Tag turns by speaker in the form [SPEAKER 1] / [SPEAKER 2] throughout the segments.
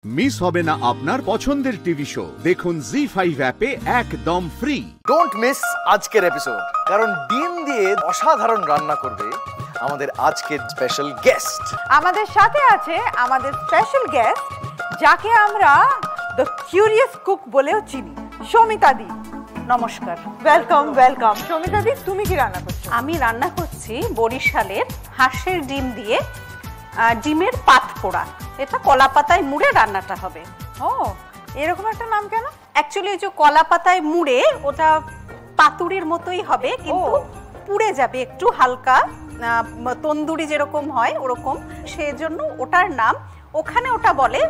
[SPEAKER 1] Miss হবে না আপনার পছন্দের টিভি শো দেখুন জি5 অ্যাপে একদম ফ্রি।
[SPEAKER 2] ডোন্ট মিস আজকের এপিসোড, কারণ ডিম দিয়ে অসাধারণ রান্না করবে আমাদের আজকের স্পেশাল গেস্ট।
[SPEAKER 3] আমাদের সাথে আছে আমাদের স্পেশাল গেস্ট, যাকে আমরা দ্য কিউরিয়াস কুক বলেও চিনি, সৌমিতা দি।
[SPEAKER 4] নমস্কার,
[SPEAKER 3] ওয়েলকাম ওয়েলকাম। সৌমিতা দি, তুমি কি রান্না করছো?
[SPEAKER 4] আমি রান্না করছি বরিশালের হাঁসের ডিম দিয়ে ডিমের পাত পোড়া। এটা কলা পাতায় মুড়ে রান্নাটা হবে।
[SPEAKER 3] ও, এরকম একটা নাম কেন?
[SPEAKER 4] অ্যাকচুয়ালি যে কলা পাতায় মুড়ে ওটা পাতুরির মতোই হবে, কিন্তু পুড়ে যাবে একটু হালকা, তন্দুরি যেরকম হয় ওরকম, সেজন্য ওটার নাম। ওখানে ওটা বলে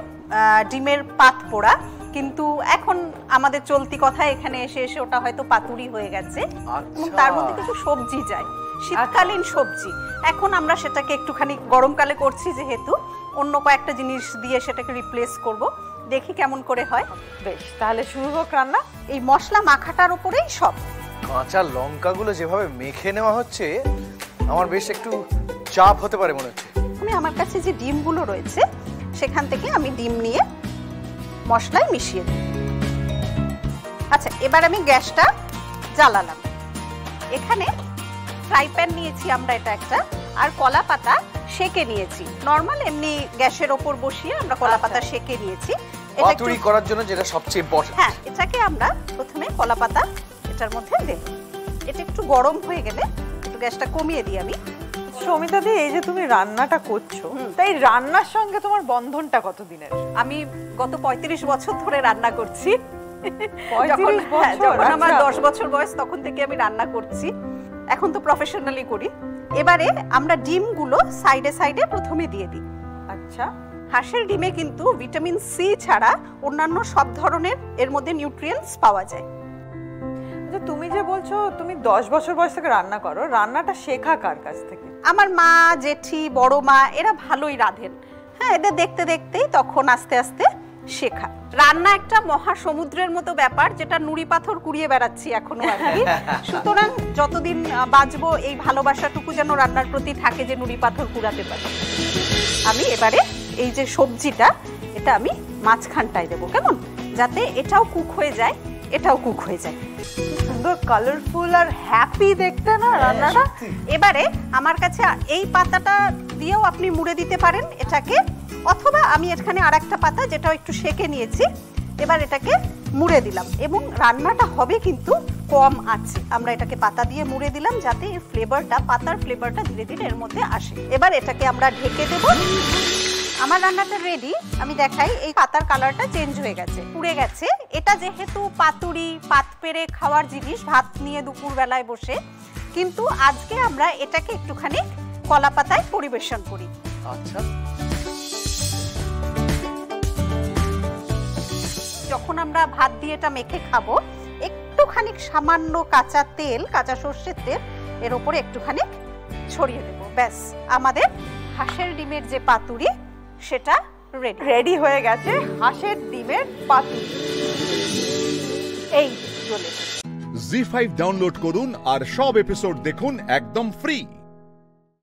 [SPEAKER 4] ডিমের পাত পোড়া, কিন্তু এখন আমাদের চলতি কথা এখানে এসে এসে ওটা হয়তো পাতুরি হয়ে গেছে। এবং তার মধ্যে কিছু সবজি যায়, শীতকালীন সবজি। এখন আমরা সেটাকে একটুখানি গরমকালে করছি যেহেতু, অন্য কয়েকটা জিনিস দিয়ে সেটাকে রিপ্লেস করব, দেখি কেমন করে হয়।
[SPEAKER 3] বেশ, তাহলে শুরু হোক রান্না।
[SPEAKER 4] এই মশলা মাখাটার উপরেই সব।
[SPEAKER 2] কাঁচা লঙ্কাগুলো যেভাবে মেখে নেওয়া হচ্ছে, আমার বেশ একটু চাপ হতে পারে মনে হচ্ছে।
[SPEAKER 4] আমি আমার কাছে যে ডিমগুলো রয়েছে সেখান থেকে আমি ডিম নিয়ে মশলায় মিশিয়ে দিই। আচ্ছা, এবার আমি গ্যাসটা জ্বালালাম। এখানে ফ্রাই প্যান নিয়েছি আমরা, এটা একটা, আর কলা পাতা সেকে নিয়েছি। নরমাল এমনি গ্যাসের ওপর বসিয়ে আমরা কলা পাতা সেকে নিয়েছি।
[SPEAKER 2] পাতুরি করার জন্য যেটা সবচেয়ে ইম্পর্টেন্ট।
[SPEAKER 4] হ্যাঁ, এটাকে আমরা প্রথমে কলা পাতা এটার মধ্যে দেব। এটা একটু গরম হয়ে গেলে একটু গ্যাসটা কমিয়ে দিই আমি।
[SPEAKER 3] সৌমিতা দি, এই যে তুমি রান্নাটা করছো, তাই রান্নার সঙ্গে তোমার বন্ধনটা কতদিনের?
[SPEAKER 4] আমি গত 35 বছর ধরে রান্না করছি।
[SPEAKER 3] 35 বছর?
[SPEAKER 4] যখন আমার 10 বছর বয়স তখন থেকে আমি রান্না করছি। এখন তো প্রফেশনালি করি। এবারে আমরা ডিমগুলো সাইডে সাইডে প্রথমে দিয়ে দিই।
[SPEAKER 3] আচ্ছা,
[SPEAKER 4] হাঁসের ডিমে কিন্তু ভিটামিন সি ছাড়া অন্যান্য সব ধরনের এর মধ্যে নিউট্রিয়েন্টস পাওয়া যায়।
[SPEAKER 3] আচ্ছা, তুমি যে বলছো তুমি 10 বছর বয়স থেকে রান্না করো, রান্নাটা শেখা কার কাছ থেকে?
[SPEAKER 4] আমার মা, জেঠি, বড় মা এরা ভালোই রাঁধেন। হ্যাঁ, এদের দেখতে দেখতেই তখন আস্তে আস্তে শেখা। রান্না একটা মহাসমুদ্রের মতো ব্যাপার, যেটা নুড়ি পাথর কুড়িয়ে বেড়াচ্ছি এখনো আর কি। সুতরাং যতদিন বাঁচবো এই ভালোবাসাটুকু যেন রান্নার প্রতি থাকে যে নুড়ি পাথর কুড়াতে পারি। আমি এবারে এই যে সবজিটা, এটা আমি মাঝখানটায় দেবো, কেমন, যাতে এটাও কুক হয়ে যায়, এটাও কুক হয়ে যায়।
[SPEAKER 3] সুন্দর কালারফুল আর হ্যাপি দেখতে না রান্নাটা।
[SPEAKER 4] এবারে আমার কাছে এই পাতাটা দিয়েও আপনি মুড়ে দিতে পারেন এটাকে, অথবা আমি এখানে আরেকটা পাতা যেটা একটু সেকে নিয়েছি, এবার এটাকে মুড়ে দিলাম। এবং রান্নাটা হবে কিন্তু কম আছে। আমরা এটাকে পাতা দিয়ে মুড়ে দিলাম যাতে এর ফ্লেভারটা, পাতার ফ্লেভারটা ধীরে ধীরে এর মধ্যে আসে। এবার এটাকে আমরা ঢেকে দেব। আমার রান্নাটা রেডি। আমি দেখাই, এই পাতার কালারটা চেঞ্জ হয়ে গেছে, পুড়ে গেছে। এটা যেহেতু পাতুরি, পাত পেরে খাওয়ার জিনিস, ভাত নিয়ে দুপুর বেলায় বসে, কিন্তু আজকে আমরা এটাকে একটুখানি কলা পাতায় পরিবেশন করি।
[SPEAKER 2] আচ্ছা,
[SPEAKER 4] যখন আমরা ভাত দিয়ে এটা মেখে খাবো, একটুখানি সামান্য কাঁচা তেল, কাঁচা সর্ষের তেল এর উপরে একটুখানি ছড়িয়ে দেবো। ব্যাস, আমাদের হাঁসের ডিমের যে পাতুরি সেটা রেডি
[SPEAKER 3] হয়ে গেছে। হাঁসের ডিমের পাতুরি
[SPEAKER 4] এই চলে।
[SPEAKER 1] জি5 ডাউনলোড করুন আর সব এপিসোড দেখুন একদম ফ্রি।